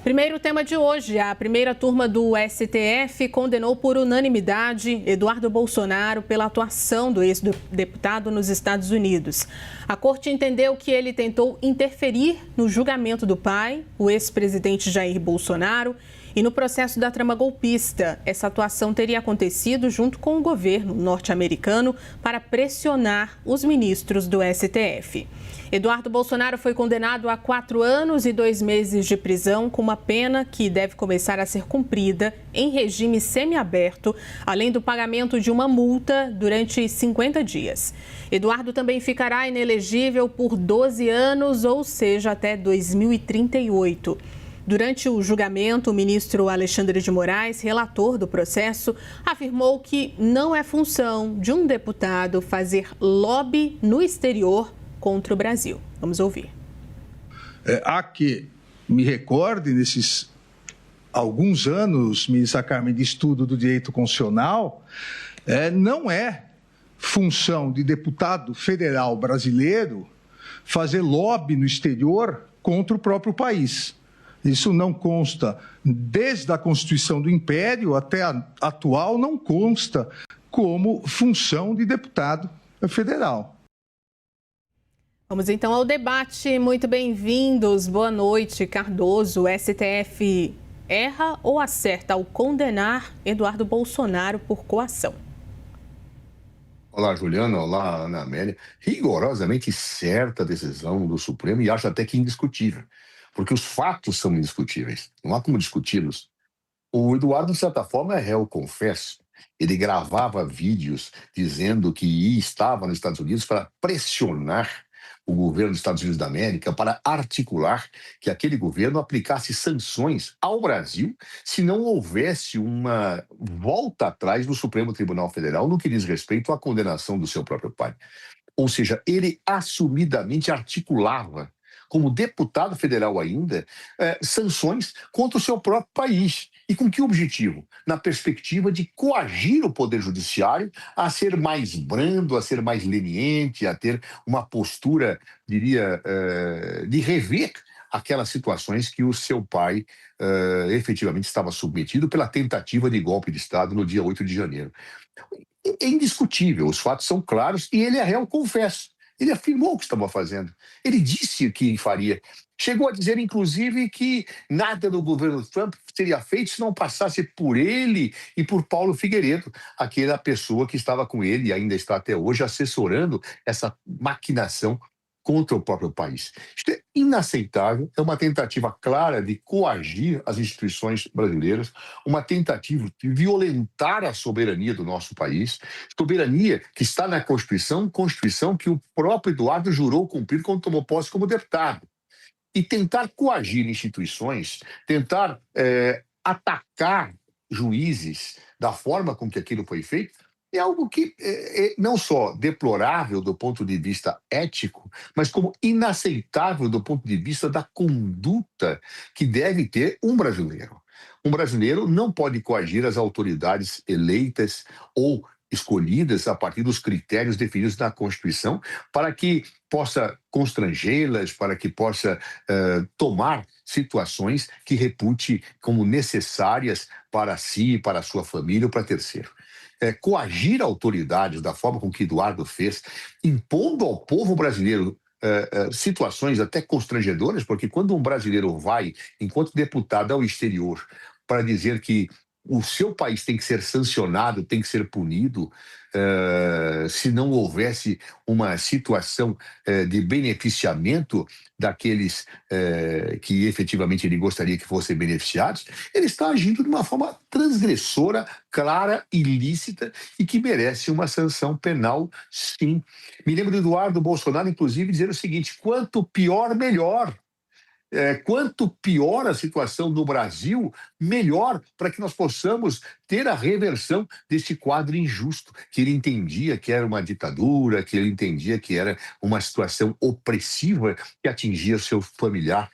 Primeiro tema de hoje, a primeira turma do STF condenou por unanimidade Eduardo Bolsonaro pela atuação do ex-deputado nos Estados Unidos. A corte entendeu que ele tentou interferir no julgamento do pai, o ex-presidente Jair Bolsonaro, e no processo da trama golpista. Essa atuação teria acontecido junto com o governo norte-americano para pressionar os ministros do STF. Eduardo Bolsonaro foi condenado a 4 anos e 2 meses de prisão, com uma pena que deve começar a ser cumprida em regime semiaberto, além do pagamento de uma multa durante 50 dias. Eduardo também ficará inelegível por 12 anos, ou seja, até 2038. Durante o julgamento, o ministro Alexandre de Moraes, relator do processo, afirmou que não é função de um deputado fazer lobby no exterior contra o Brasil. Vamos ouvir. Há que me recorde, nesses alguns anos, ministra Carmen, de estudo do direito constitucional, não é função de deputado federal brasileiro fazer lobby no exterior contra o próprio país. Isso não consta, desde a Constituição do Império até a atual, não consta como função de deputado federal. Vamos então ao debate. Muito bem-vindos. Boa noite, Cardoso. O STF erra ou acerta ao condenar Eduardo Bolsonaro por coação? Olá, Juliana. Olá, Ana Amélia. Rigorosamente certa a decisão do Supremo e acho até que indiscutível, porque os fatos são indiscutíveis, não há como discuti-los. O Eduardo, de certa forma, é réu confesso. Ele gravava vídeos dizendo que estava nos Estados Unidos para pressionar o governo dos Estados Unidos da América, para articular que aquele governo aplicasse sanções ao Brasil se não houvesse uma volta atrás do Supremo Tribunal Federal no que diz respeito à condenação do seu próprio pai. Ou seja, ele assumidamente articulava, como deputado federal ainda, sanções contra o seu próprio país. E com que objetivo? Na perspectiva de coagir o Poder Judiciário a ser mais brando, a ser mais leniente, a ter uma postura, diria, de rever aquelas situações que o seu pai efetivamente estava submetido pela tentativa de golpe de Estado no dia 8 de janeiro. É indiscutível, os fatos são claros e ele é réu confesso. Ele afirmou o que estava fazendo. Ele disse que faria. Chegou a dizer, inclusive, que nada no governo Trump seria feito se não passasse por ele e por Paulo Figueiredo, aquela pessoa que estava com ele e ainda está até hoje assessorando essa maquinação contra o próprio país. Isto é inaceitável, é uma tentativa clara de coagir as instituições brasileiras, uma tentativa de violentar a soberania do nosso país, soberania que está na Constituição que o próprio Eduardo jurou cumprir quando tomou posse como deputado. E tentar coagir instituições, tentar atacar juízes da forma com que aquilo foi feito, é algo que é não só deplorável do ponto de vista ético, mas como inaceitável do ponto de vista da conduta que deve ter um brasileiro. Um brasileiro não pode coagir as autoridades eleitas ou escolhidas a partir dos critérios definidos na Constituição para que possa constrangê-las, para que possa tomar situações que repute como necessárias para si, para a sua família ou para terceiro. Coagir autoridades da forma com que Eduardo fez, impondo ao povo brasileiro situações até constrangedoras, porque quando um brasileiro vai, enquanto deputado, ao exterior, para dizer que o seu país tem que ser sancionado, tem que ser punido, se não houvesse uma situação de beneficiamento daqueles que efetivamente ele gostaria que fossem beneficiados, ele está agindo de uma forma transgressora, clara, ilícita e que merece uma sanção penal, sim. Me lembro do Eduardo Bolsonaro, inclusive, dizer o seguinte: quanto pior, melhor. Quanto pior a situação no Brasil, melhor para que nós possamos ter a reversão deste quadro injusto, que ele entendia que era uma ditadura, que ele entendia que era uma situação opressiva que atingia seu familiar,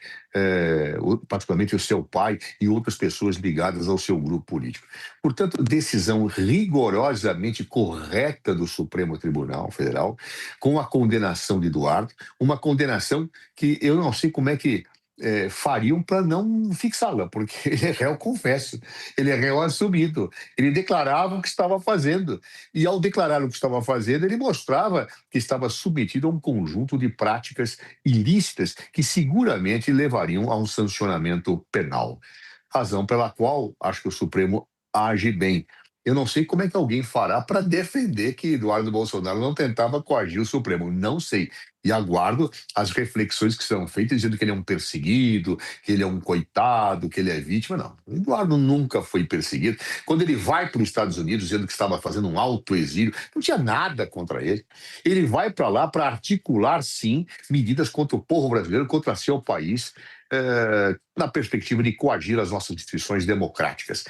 particularmente o seu pai e outras pessoas ligadas ao seu grupo político. Portanto, decisão rigorosamente correta do Supremo Tribunal Federal, com a condenação de Eduardo, uma condenação que eu não sei como é que fariam para não fixá-la, porque ele é réu confesso, ele é réu assumido, ele declarava o que estava fazendo, e ao declarar o que estava fazendo, ele mostrava que estava submetido a um conjunto de práticas ilícitas que seguramente levariam a um sancionamento penal. Razão pela qual acho que o Supremo age bem. Eu não sei como é que alguém fará para defender que Eduardo Bolsonaro não tentava coagir o Supremo. Não sei. E aguardo as reflexões que serão feitas, dizendo que ele é um perseguido, que ele é um coitado, que ele é vítima. Não. O Eduardo nunca foi perseguido. Quando ele vai para os Estados Unidos, dizendo que estava fazendo um autoexílio, não tinha nada contra ele. Ele vai para lá para articular, sim, medidas contra o povo brasileiro, contra seu país, na perspectiva de coagir as nossas instituições democráticas.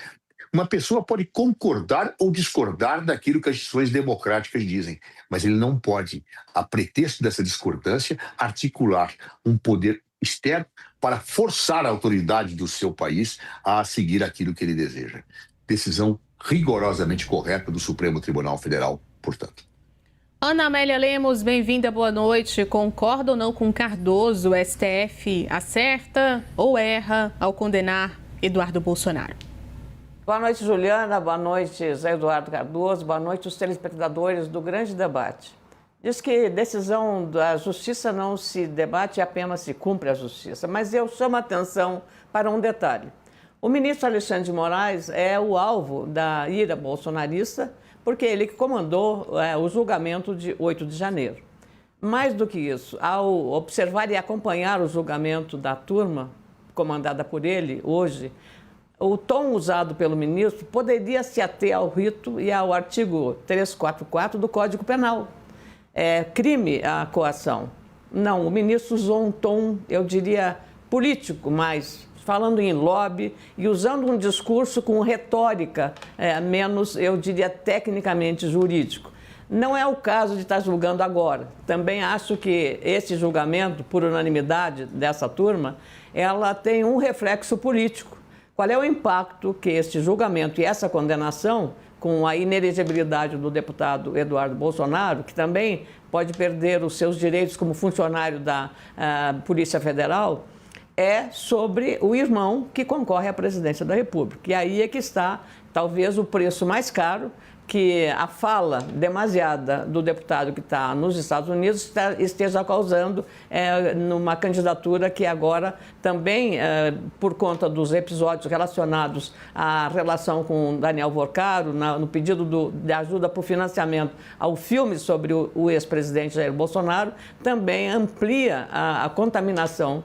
Uma pessoa pode concordar ou discordar daquilo que as instituições democráticas dizem, mas ele não pode, a pretexto dessa discordância, articular um poder externo para forçar a autoridade do seu país a seguir aquilo que ele deseja. Decisão rigorosamente correta do Supremo Tribunal Federal, portanto. Ana Amélia Lemos, bem-vinda, boa noite. Concorda ou não com Cardoso? O STF acerta ou erra ao condenar Eduardo Bolsonaro? Boa noite, Juliana. Boa noite, Zé Eduardo Cardoso. Boa noite, os telespectadores do grande debate. Diz que decisão da justiça não se debate, apenas se cumpre a justiça. Mas eu chamo a atenção para um detalhe. O ministro Alexandre de Moraes é o alvo da ira bolsonarista, porque ele que comandou o julgamento de 8 de janeiro. Mais do que isso, ao observar e acompanhar o julgamento da turma comandada por ele hoje, o tom usado pelo ministro poderia se ater ao rito e ao artigo 344 do Código Penal. É crime a coação. Não, o ministro usou um tom, eu diria, político, mas falando em lobby e usando um discurso com retórica menos, eu diria, tecnicamente jurídico. Não é o caso de estar julgando agora. Também acho que esse julgamento, por unanimidade dessa turma, ela tem um reflexo político. Qual é o impacto que este julgamento e essa condenação, com a inelegibilidade do deputado Eduardo Bolsonaro, que também pode perder os seus direitos como funcionário da Polícia Federal, é sobre o irmão que concorre à presidência da República. E aí é que está, talvez, o preço mais caro, que a fala demasiada do deputado que está nos Estados Unidos esteja causando numa candidatura que agora também, por conta dos episódios relacionados à relação com Daniel Vorcaro, no pedido de ajuda para o financiamento ao filme sobre o ex-presidente Jair Bolsonaro, também amplia a contaminação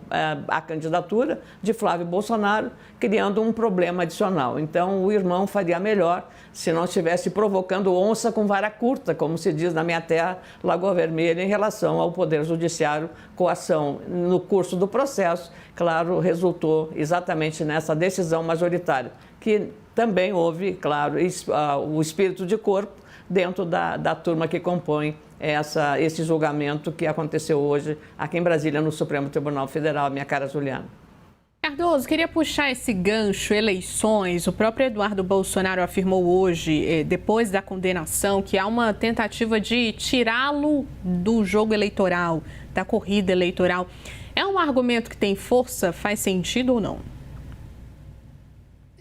à candidatura de Flávio Bolsonaro, criando um problema adicional. Então, o irmão faria melhor se não estivesse provocando onça com vara curta, como se diz na minha terra, Lagoa Vermelha, em relação ao Poder Judiciário, coação no curso do processo, claro, resultou exatamente nessa decisão majoritária, que também houve, claro, o espírito de corpo dentro da turma que compõe esse julgamento que aconteceu hoje aqui em Brasília, no Supremo Tribunal Federal, minha cara Juliana. Cardoso, queria puxar esse gancho, eleições. O próprio Eduardo Bolsonaro afirmou hoje, depois da condenação, que há uma tentativa de tirá-lo do jogo eleitoral, da corrida eleitoral. É um argumento que tem força, faz sentido ou não?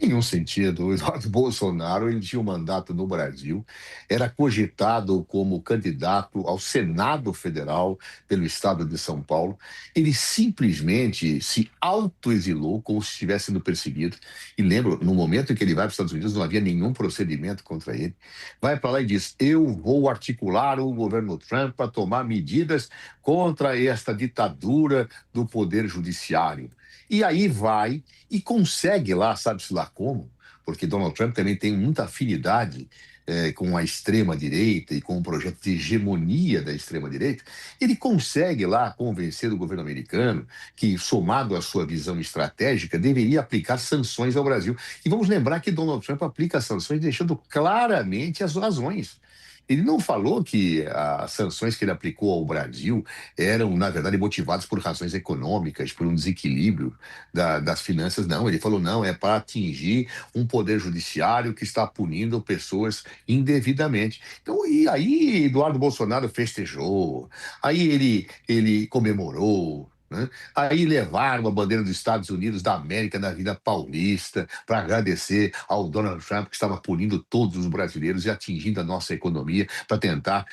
Em um sentido, o Eduardo Bolsonaro ele tinha um mandato no Brasil, era cogitado como candidato ao Senado Federal pelo estado de São Paulo. Ele simplesmente se autoexilou como se estivesse sendo perseguido. E lembro, no momento em que ele vai para os Estados Unidos, não havia nenhum procedimento contra ele. Vai para lá e diz, eu vou articular o governo Trump para tomar medidas contra esta ditadura do Poder Judiciário. E aí vai e consegue lá, sabe-se lá como, porque Donald Trump também tem muita afinidade com a extrema-direita e com o projeto de hegemonia da extrema-direita, ele consegue lá convencer o governo americano que, somado à sua visão estratégica, deveria aplicar sanções ao Brasil. E vamos lembrar que Donald Trump aplica sanções deixando claramente as razões. Ele não falou que as sanções que ele aplicou ao Brasil eram, na verdade, motivadas por razões econômicas, por um desequilíbrio das finanças. Não, ele falou, não, é para atingir um poder judiciário que está punindo pessoas indevidamente. Então, e aí Eduardo Bolsonaro festejou, aí ele comemorou, né? Aí levaram a bandeira dos Estados Unidos da América na Avenida Paulista para agradecer ao Donald Trump, que estava punindo todos os brasileiros e atingindo a nossa economia para tentar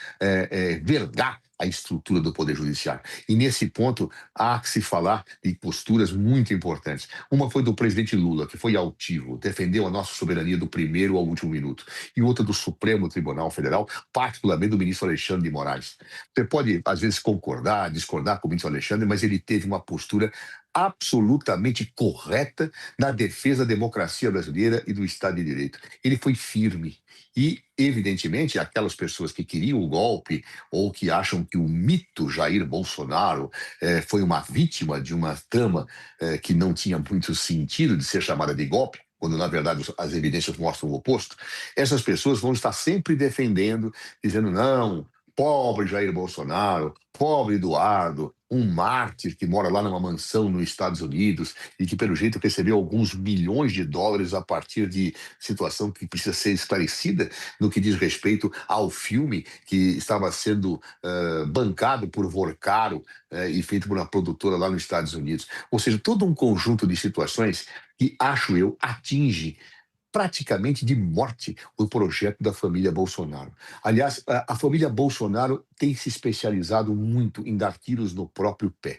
verdar a estrutura do Poder Judiciário. E nesse ponto há que se falar de posturas muito importantes. Uma foi do presidente Lula, que foi altivo, defendeu a nossa soberania do primeiro ao último minuto. E outra do Supremo Tribunal Federal, particularmente do ministro Alexandre de Moraes. Você pode, às vezes, concordar, discordar com o ministro Alexandre, mas ele teve uma postura absolutamente correta na defesa da democracia brasileira e do Estado de Direito. Ele foi firme. E, evidentemente, aquelas pessoas que queriam o golpe ou que acham que o mito Jair Bolsonaro foi uma vítima de uma trama que não tinha muito sentido de ser chamada de golpe, quando, na verdade, as evidências mostram o oposto, essas pessoas vão estar sempre defendendo, dizendo, não, pobre Jair Bolsonaro, pobre Eduardo, um mártir que mora lá numa mansão nos Estados Unidos e que, pelo jeito, recebeu alguns milhões de dólares a partir de situação que precisa ser esclarecida no que diz respeito ao filme que estava sendo bancado por Vorcaro e feito por uma produtora lá nos Estados Unidos. Ou seja, todo um conjunto de situações que, acho eu, atinge praticamente de morte o projeto da família Bolsonaro. Aliás, a família Bolsonaro tem se especializado muito em dar tiros no próprio pé.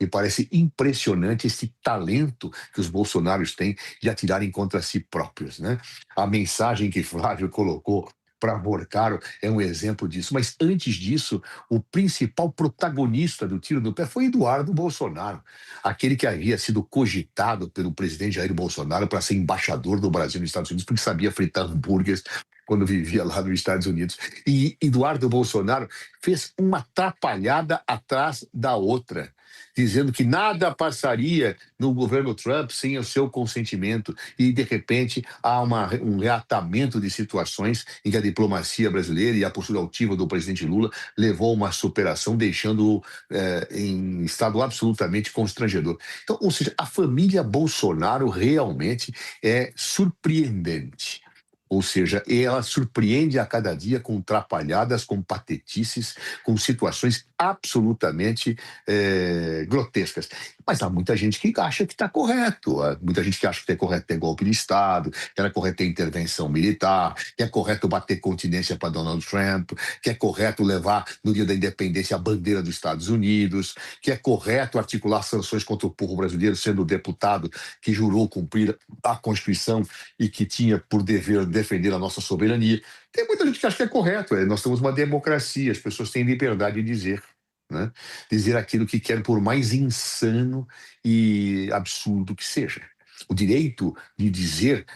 Me parece impressionante esse talento que os bolsonaros têm de atirarem contra si próprios, né? A mensagem que Flávio colocou para Vorcaro é um exemplo disso. Mas antes disso, o principal protagonista do tiro no pé foi Eduardo Bolsonaro, aquele que havia sido cogitado pelo presidente Jair Bolsonaro para ser embaixador do Brasil nos Estados Unidos, porque sabia fritar hambúrgueres quando vivia lá nos Estados Unidos. E Eduardo Bolsonaro fez uma atrapalhada atrás da outra, dizendo que nada passaria no governo Trump sem o seu consentimento. E, de repente, há um reatamento de situações em que a diplomacia brasileira e a postura altiva do presidente Lula levou a uma superação, deixando-o em estado absolutamente constrangedor. Então, ou seja, a família Bolsonaro realmente é surpreendente. Ou seja, ela surpreende a cada dia com trapalhadas, com patetices, com situações absolutamente grotescas. Mas há muita gente que acha que está correto. Há muita gente que acha que é correto ter golpe de Estado, que é correto ter intervenção militar, que é correto bater continência para Donald Trump, que é correto levar no dia da independência a bandeira dos Estados Unidos, que é correto articular sanções contra o povo brasileiro, sendo o deputado que jurou cumprir a Constituição e que tinha por dever defender a nossa soberania. Tem muita gente que acha que é correto. Nós temos uma democracia, as pessoas têm liberdade de dizer. Né? Dizer aquilo que quer, por mais insano e absurdo que seja. O direito de dizer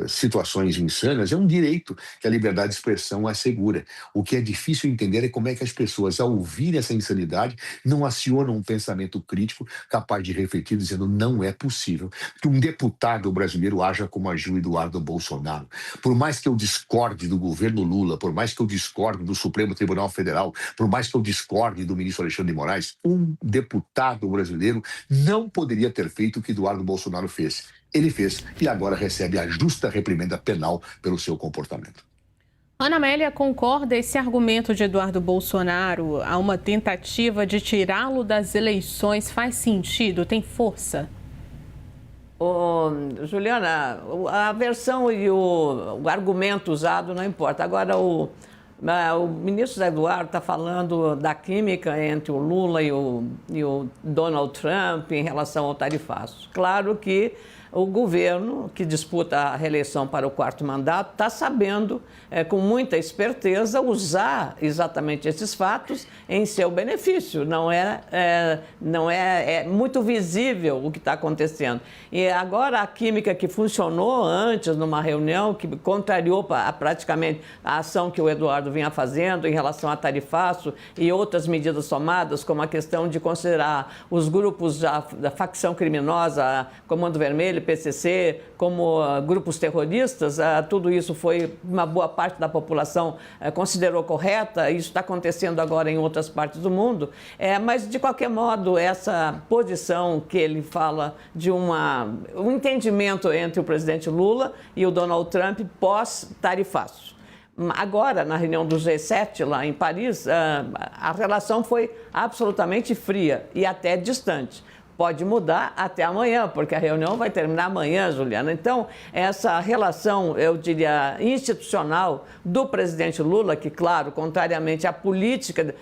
situações insanas é um direito que a liberdade de expressão assegura. O que é difícil entender é como é que as pessoas, ao ouvir essa insanidade, não acionam um pensamento crítico capaz de refletir, dizendo não é possível que um deputado brasileiro haja como agiu Eduardo Bolsonaro. Por mais que eu discorde do governo Lula, por mais que eu discorde do Supremo Tribunal Federal, por mais que eu discorde do ministro Alexandre de Moraes, um deputado brasileiro não poderia ter feito o que Eduardo Bolsonaro fez. Ele fez e agora recebe a justa reprimenda penal pelo seu comportamento. Ana Amélia, concorda esse argumento de Eduardo Bolsonaro a uma tentativa de tirá-lo das eleições? Faz sentido? Tem força? Juliana, a versão e o argumento usado não importa. Agora, o ministro Eduardo está falando da química entre o Lula e o Donald Trump em relação ao tarifaço. Claro que o governo, que disputa a reeleição para o 4º mandato, está sabendo, com muita esperteza, usar exatamente esses fatos em seu benefício. Não é muito visível o que está acontecendo. E agora a química que funcionou antes numa reunião, que contrariou praticamente a ação que o Eduardo vinha fazendo em relação a tarifaço e outras medidas somadas, como a questão de considerar os grupos da facção criminosa, Comando Vermelho, PCC, como grupos terroristas, tudo isso foi, uma boa parte da população considerou correta, isso está acontecendo agora em outras partes do mundo, mas de qualquer modo essa posição que ele fala de um entendimento entre o presidente Lula e o Donald Trump pós-tarifaço. Agora, na reunião do G7 lá em Paris, a relação foi absolutamente fria e até distante. Pode mudar até amanhã, porque a reunião vai terminar amanhã, Juliana. Então, essa relação, eu diria, institucional do presidente Lula, que, claro, contrariamente à política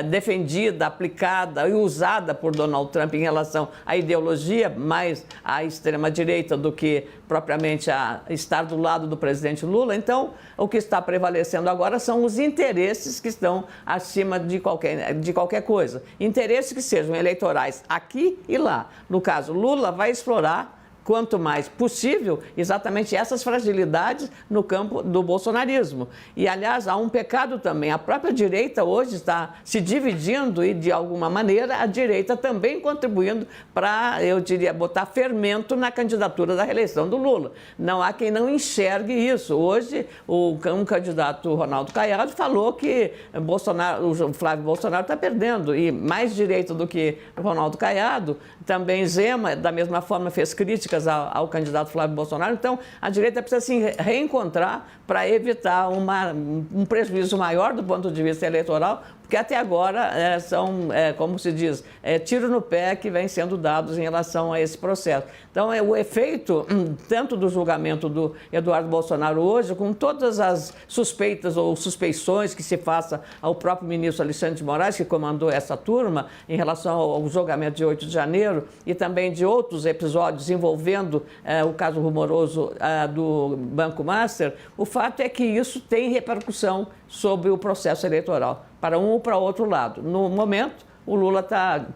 defendida, aplicada e usada por Donald Trump em relação à ideologia mais à extrema-direita do que propriamente a estar do lado do presidente Lula. Então, o que está prevalecendo agora são os interesses que estão acima de qualquer coisa. Interesses que sejam eleitorais aqui e lá. No caso, Lula vai explorar, quanto mais possível, exatamente essas fragilidades no campo do bolsonarismo. E, aliás, há um pecado também. A própria direita hoje está se dividindo e, de alguma maneira, a direita também contribuindo para, eu diria, botar fermento na candidatura da reeleição do Lula. Não há quem não enxergue isso. Hoje, um candidato, Ronaldo Caiado, falou que o Flávio Bolsonaro está perdendo. E mais direita do que Ronaldo Caiado, também Zema, da mesma forma, fez críticas ao candidato Flávio Bolsonaro. Então, a direita precisa se reencontrar para evitar um prejuízo maior do ponto de vista eleitoral, porque até agora são, como se diz, tiro no pé que vem sendo dados em relação a esse processo. Então, o efeito tanto do julgamento do Eduardo Bolsonaro hoje, com todas as suspeitas ou suspeições que se faça ao próprio ministro Alexandre de Moraes, que comandou essa turma, em relação ao julgamento de 8 de janeiro e também de outros episódios envolvendo o caso rumoroso do Banco Master, o fato é que isso tem repercussão sobre o processo eleitoral, para um ou para outro lado. No momento, o Lula está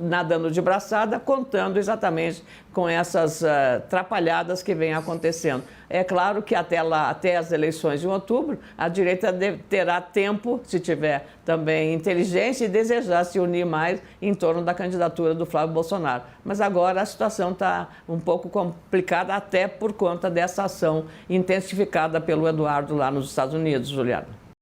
nadando de braçada, contando exatamente com essas atrapalhadas que vêm acontecendo. É claro que até as eleições de outubro, a direita terá tempo, se tiver também inteligência, e desejar se unir mais em torno da candidatura do Flávio Bolsonaro. Mas agora a situação está um pouco complicada, até por conta dessa ação intensificada pelo Eduardo lá nos Estados Unidos, Juliana.